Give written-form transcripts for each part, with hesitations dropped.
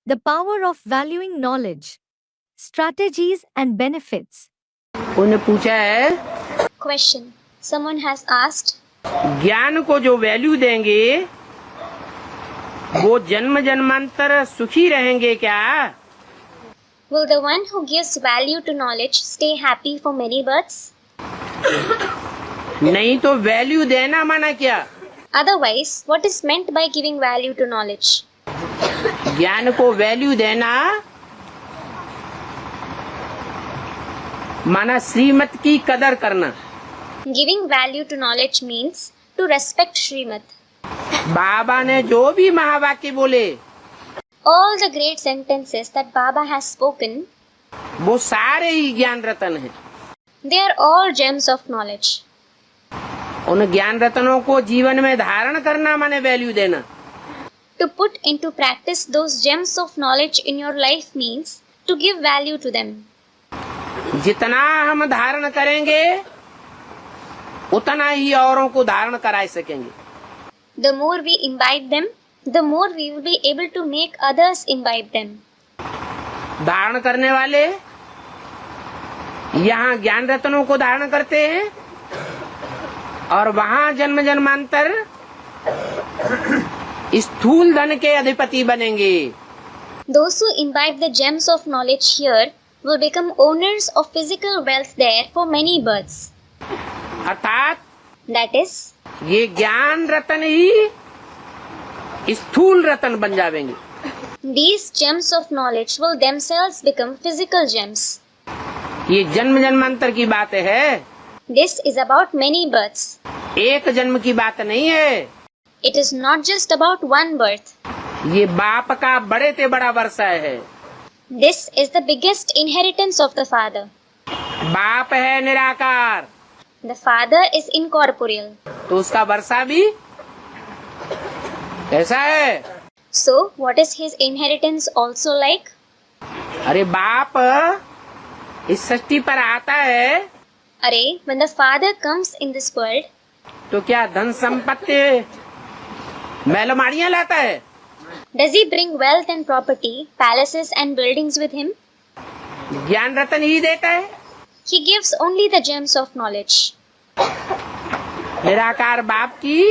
The power of valuing knowledge, strategies and benefits. उन्हें पूछा है, Question. Someone has asked, ज्ञान को जो वैल्यू देंगे वो जन्म जन्मांतर सुखी रहेंगे क्या? will the one who gives value to knowledge stay happy for many births? नहीं तो वैल्यू देना माना क्या? Otherwise, what is meant by giving value to knowledge? ज्ञान को वैल्यू देना माना श्रीमत की कदर करना। Giving value to knowledge means to respect Srimad. बाबा ने जो भी महावाक्य बोले All the great sentences that Baba has spoken, वो सारे ही ज्ञान रतन हैं। they are all gems of knowledge. उन ज्ञान रत्नों को जीवन में धारण करना माने वैल्यू देना। To put into practice those gems of knowledge in your life means to give value to them. जितना हम धारण करेंगे उतना ही औरों को धारण करा सकेंगे। The more we imbibe them, the more we will be able to make others imbibe them. धारण करने वाले यहाँ ज्ञान रत्नों को धारण करते हैं और वहाँ जन्म जन्मांतर स्थूल धन के अधिपति बनेंगे। Those who imbibe the gems of knowledge here will become owners of physical wealth there for many births. अर्थात That is, ये ज्ञान रत्न ही स्थूल रत्न बन जाएंगे। these gems of knowledge will themselves become physical gems. ये जन्म जन्मांतर की बात है, This is about many births. एक जन्म की बात नहीं है। It is not just about one birth. ये बाप का बड़े से बड़ा वर्षा है। This is the biggest inheritance of the father. बाप है निराकार The father is incorporeal. तो उसका वर्षा भी ऐसा है। So, what is his inheritance also like? अरे बाप इस सृष्टि पर आता है Arey, when the father comes in this world, तो क्या धन संपत्ति महलमाड़ियां लाता है? does he bring wealth and property, palaces and buildings with him? ज्ञान रत्न ही देता है। He gives only the gems of knowledge. निराकार बाप की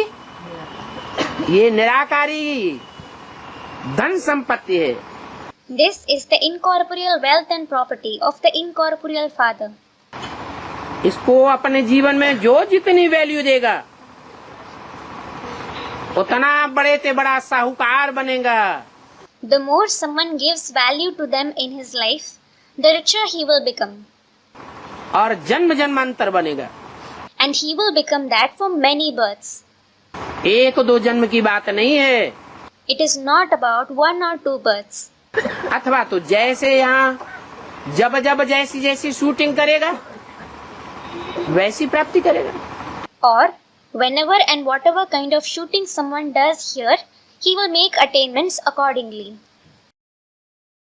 ये निराकारी धन संपत्ति है। This is the incorporeal wealth and property of the incorporeal father. इसको अपने जीवन में जो जितनी वैल्यू देगा उतना बड़े से बड़ा साहूकार बनेगा। The more someone gives value to them in his life, the richer he will become. और जन्म जन्मांतर बनेगा। And he will become that for many births. एक दो जन्म की बात नहीं है। It is not about one or two births. अथवा तो जैसे यहाँ जब जब जैसी जैसी शूटिंग करेगा वैसी प्राप्ति करेगा। Or, whenever and whatever kind of shooting someone does here, he will make attainments accordingly.